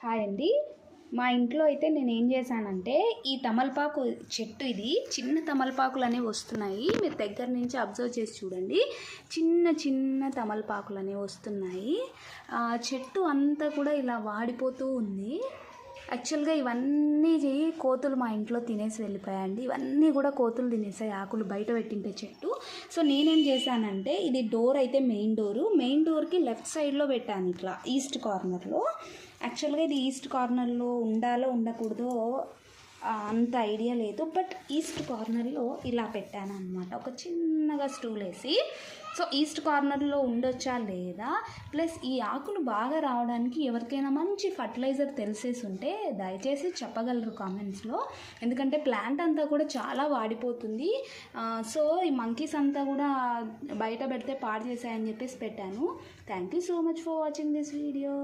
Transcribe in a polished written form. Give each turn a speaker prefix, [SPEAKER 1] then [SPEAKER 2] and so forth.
[SPEAKER 1] Hi అండి. మా ఇంట్లో అయితే నేను ఏం చేశానంటే ఈ తమలపాకు చెట్టు, ఇది చిన్న తమలపాకులు అనేవి వస్తున్నాయి. మీరు దగ్గర నుంచి అబ్జర్వ్ చేసి చూడండి. చిన్న చిన్న తమలపాకులు అనేవి వస్తున్నాయి. చెట్టు అంతా కూడా ఇలా వాడిపోతూ ఉంది. యాక్చువల్గా ఇవన్నీ కోతులు మా ఇంట్లో తినేసి వెళ్ళిపోయాయండి. ఇవన్నీ కూడా కోతులు తినేసాయి, ఆకులు బయట పెట్టింటే చెట్టు. సో నేనేం చేశానంటే, ఇది డోర్ అయితే మెయిన్ డోర్కి లెఫ్ట్ సైడ్లో పెట్టాను, ఇట్లా ఈస్ట్ కార్నర్లో. యాక్చువల్గా ఇది ఈస్ట్ కార్నర్లో ఉండాలో ఉండకూడదో అంత ఐడియా లేదు, బట్ ఈస్ట్ కార్నర్లో ఇలా పెట్టాను అనమాట, ఒక చిన్నగా స్టూల్ వేసి. సో ఈస్ట్ కార్నర్లో ఉండొచ్చా లేదా, ప్లస్ ఈ ఆకులు బాగా రావడానికి ఎవరికైనా మంచి ఫర్టిలైజర్ తెలిసేసి ఉంటే దయచేసి చెప్పగలరు కామెంట్స్లో. ఎందుకంటే ప్లాంట్ అంతా కూడా చాలా వాడిపోతుంది. సో ఈ మంకీస్ అంతా కూడా బయట పెడితే పాడు చేశాయని చెప్పేసి పెట్టాను. Thank you so much for watching this video.